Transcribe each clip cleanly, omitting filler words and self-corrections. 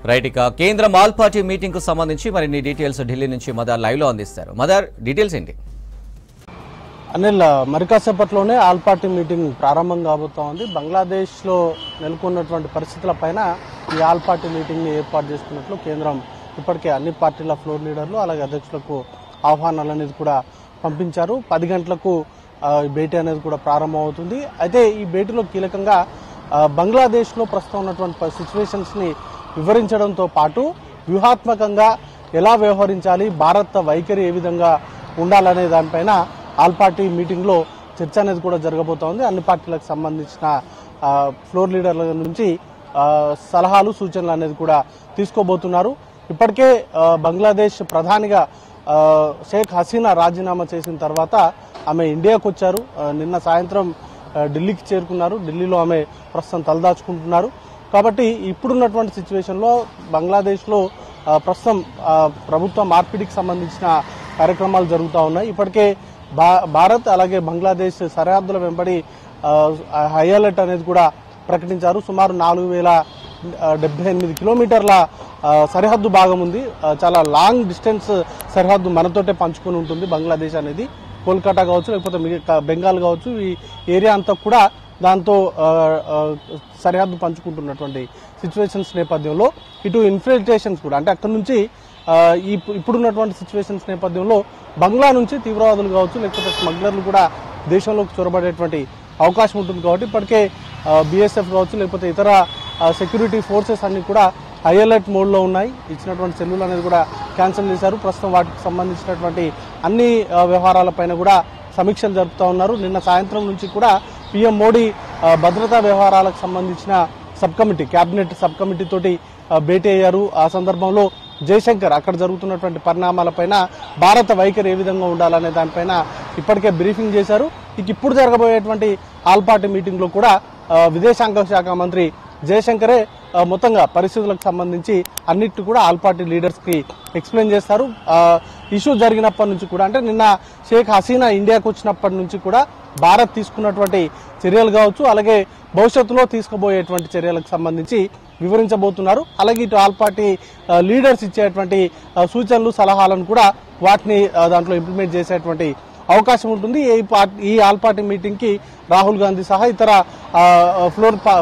Right ఇక కేంద్రం all party meeting కు సంబంధించి మరిన్ని డీటెయిల్స్ ఢిల్లీ నుంచి మదర్ లైవ్ లో అందిస్తారు. మదర్, డీటెయిల్స్ ఏంటి? అనిల్, మరి కాసేపట్లోనే ఆల్ పార్టీ మీటింగ్ ప్రారంభం కాబోతోంది. బంగ్లాదేశ్ లో నెలకొన్నటువంటి పరిస్థితుల పైన ఈ ఆల్ పార్టీ మీటింగ్ ని ఏర్పాటు చేసుకున్నట్లు కేంద్రం ఇప్పటికే అన్ని పార్టీల ఫ్లోర్ లీడర్లు అలాగే అధ్యక్షులకు ఆహ్వానాలు అనేది కూడా పంపించారు. 10 గంటలకు ఈ భేటీ అనేది కూడా ప్రారంభం అవుతుంది. అయితే ఈ భేటీలో కీలకంగా బంగ్లాదేశ్ లో ప్రస్తుతం ఉన్నటువంటి సిచ్యువేషన్స్ ని వివరించడంతో పాటు వ్యూహాత్మకంగా ఎలా వ్యవహరించాలి, భారత్ వైఖరి ఏ విధంగా ఉండాలనే దానిపైన ఆల్ పార్టీ మీటింగ్ లో చర్చ అనేది కూడా జరగబోతోంది. అన్ని పార్టీలకు సంబంధించిన ఫ్లోర్ లీడర్ల నుంచి సలహాలు సూచనలు అనేది కూడా తీసుకోబోతున్నారు. ఇప్పటికే బంగ్లాదేశ్ ప్రధానిగా షేక్ హసీనా రాజీనామా చేసిన తర్వాత ఆమె ఇండియాకు వచ్చారు. నిన్న సాయంత్రం ఢిల్లీకి చేరుకున్నారు. ఢిల్లీలో ఆమె ప్రస్తుతం తలదాచుకుంటున్నారు. కాబట్టి ఇప్పుడున్నటువంటి సిచ్యువేషన్లో బంగ్లాదేశ్లో ప్రస్తుతం ప్రభుత్వ మార్పిడికి సంబంధించిన కార్యక్రమాలు జరుగుతూ ఉన్నాయి. ఇప్పటికే భారత్ అలాగే బంగ్లాదేశ్ సరిహద్దుల వెంబడి హై అలర్ట్ అనేది కూడా ప్రకటించారు. సుమారు 4078 కిలోమీటర్ల సరిహద్దు భాగం ఉంది. చాలా లాంగ్ డిస్టెన్స్ సరిహద్దు మనతోటే పంచుకొని ఉంటుంది బంగ్లాదేశ్ అనేది. కోల్కతా కావచ్చు, లేకపోతే బెంగాల్ కావచ్చు, ఈ ఏరియా అంతా కూడా దాంతో సరిహద్దు పంచుకుంటున్నటువంటి సిచ్యువేషన్స్ నేపథ్యంలో ఇటు ఇన్ఫిల్ట్రేషన్స్ కూడా అంటే అక్కడి నుంచి ఇప్పుడున్నటువంటి సిచ్యువేషన్స్ నేపథ్యంలో బంగ్లా నుంచి తీవ్రవాదులు కావచ్చు, లేకపోతే స్మగ్లర్లు కూడా దేశంలోకి చొరబడేటువంటి అవకాశం ఉంటుంది. కాబట్టి ఇప్పటికే బీఎస్ఎఫ్ కావచ్చు, లేకపోతే ఇతర సెక్యూరిటీ ఫోర్సెస్ అన్ని కూడా హై అలర్ట్ మోడ్లో ఉన్నాయి. ఇచ్చినటువంటి సెల్లులు అనేది కూడా క్యాన్సిల్ చేశారు. ప్రస్తుతం వాటికి సంబంధించినటువంటి అన్ని వ్యవహారాలపైన కూడా సమీక్షలు జరుపుతూ ఉన్నారు. నిన్న సాయంత్రం నుంచి కూడా పీఎం మోడీ భద్రతా వ్యవహారాలకు సంబంధించిన sub committee, cabinet sub committee తోటి భేటీ అయ్యారు. ఆ సందర్భంలో జయశంకర్ అక్కడ జరుగుతున్నటువంటి పరిణామాలపైన భారత వైఖరి ఏ విధంగా ఉండాలనే దానిపైన ఇప్పటికే బ్రీఫింగ్ చేశారు. ఇప్పుడు జరగబోయేటువంటి ఆల్ పార్టీ మీటింగ్ లో కూడా విదేశాంగ శాఖ మంత్రి జయశంకరే మొత్తంగా పరిస్థితులకు సంబంధించి అన్నిటి కూడా ఆల్ పార్టీ లీడర్స్ కి ఎక్స్ప్లెయిన్ చేస్తారు. ఇష్యూ జరిగినప్పటి నుంచి కూడా అంటే నిన్న షేక్ హసీనా ఇండియాకు వచ్చినప్పటి నుంచి కూడా భారత్ తీసుకున్నటువంటి చర్యలు కావచ్చు, అలాగే భవిష్యత్తులో తీసుకోబోయేటువంటి చర్యలకు సంబంధించి వివరించబోతున్నారు. అలాగే ఇటు ఆల్ పార్టీ లీడర్స్ ఇచ్చేటువంటి సూచనలు సలహాలను కూడా వాటిని దాంట్లో ఇంప్లిమెంట్ చేసేటువంటి అవకాశం ఉంటుంది. ఈ ఆల్ పార్టీ మీటింగ్ కి రాహుల్ గాంధీ సహా ఇతర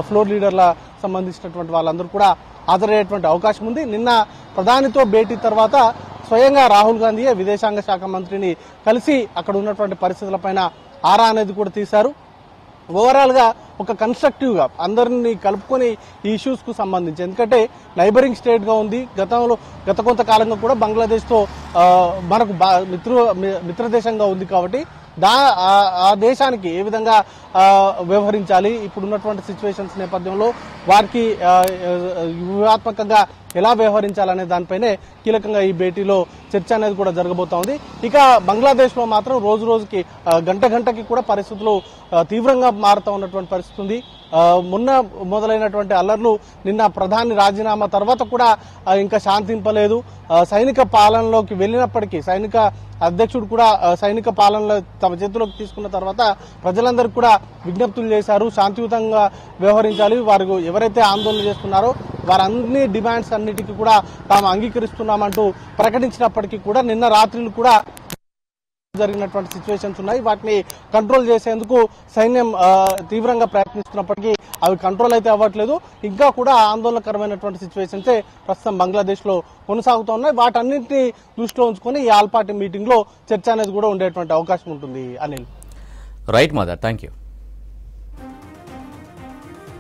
ఫ్లోర్ లీడర్ల సంబంధించినటువంటి వాళ్ళందరూ కూడా హాజరయ్యేటువంటి అవకాశం ఉంది. నిన్న ప్రధానితో భేటీ తర్వాత స్వయంగా రాహుల్ గాంధీయే విదేశాంగ శాఖ మంత్రిని కలిసి అక్కడ ఉన్నటువంటి పరిస్థితులపైన ఆరా అనేది కూడా తీశారు. ఓవరాల్ గా ఒక కన్స్ట్రక్టివ్ గా అందరినీ కలుపుకొని ఈ ఇష్యూస్ కు సంబంధించి, ఎందుకంటే నైబరింగ్ స్టేట్ గా ఉంది. గత కొంతకాలంగా కూడా బంగ్లాదేశ్ తో మనకు మిత్ర దేశంగా ఉంది. కాబట్టి ఆ దేశానికి ఏ విధంగా వ్యవహరించాలి, ఇప్పుడున్నటువంటి సిచ్యువేషన్స్ నేపథ్యంలో వారికి వ్యూహాత్మకంగా ఎలా వ్యవహరించాలనే దానిపైనే కీలకంగా ఈ భేటీలో చర్చ అనేది కూడా జరగబోతోంది. ఇక బంగ్లాదేశ్ లో మాత్రం రోజు రోజుకి గంటకి కూడా పరిస్థితులు తీవ్రంగా మారుతూ ఉన్నటువంటి పరిస్థితి ఉంది. మొన్న మొదలైనటువంటి అల్లర్లు నిన్న ప్రధాని రాజీనామా తర్వాత కూడా ఇంకా శాంతింపలేదు. సైనిక పాలనలోకి వెళ్ళినప్పటికీ సైనిక అధ్యక్షుడు కూడా సైనిక పాలనలో తమ చేతిలోకి తీసుకున్న తర్వాత ప్రజలందరికీ కూడా విజ్ఞప్తులు చేశారు. శాంతియుతంగా వ్యవహరించాలి, వారు ఎవరైతే ఆందోళన చేస్తున్నారో వారన్ని డిమాండ్స్ అన్నిటికీ కూడా తాము అంగీకరిస్తున్నామంటూ ప్రకటించినప్పటికీ కూడా నిన్న రాత్రులు కూడా జరిగినటువంటి సిచ్యువేషన్స్ ఉన్నాయి. వాటిని కంట్రోల్ చేసేందుకు సైన్యం తీవ్రంగా ప్రయత్నిస్తున్నప్పటికీ అవి కంట్రోల్ అయితే అవ్వట్లేదు. ఇంకా కూడా ఆందోళనకరమైనటువంటి సిచ్యువేషన్సే ప్రస్తుతం బంగ్లాదేశ్ లో కొనసాగుతూ ఉన్నాయి. వాటన్నింటినీ దృష్టిలో ఉంచుకొని ఈ ఆల్ పార్టీ మీటింగ్ లో చర్చ అనేది కూడా ఉండేటువంటి అవకాశం ఉంటుంది. Anil, right mother, thank you.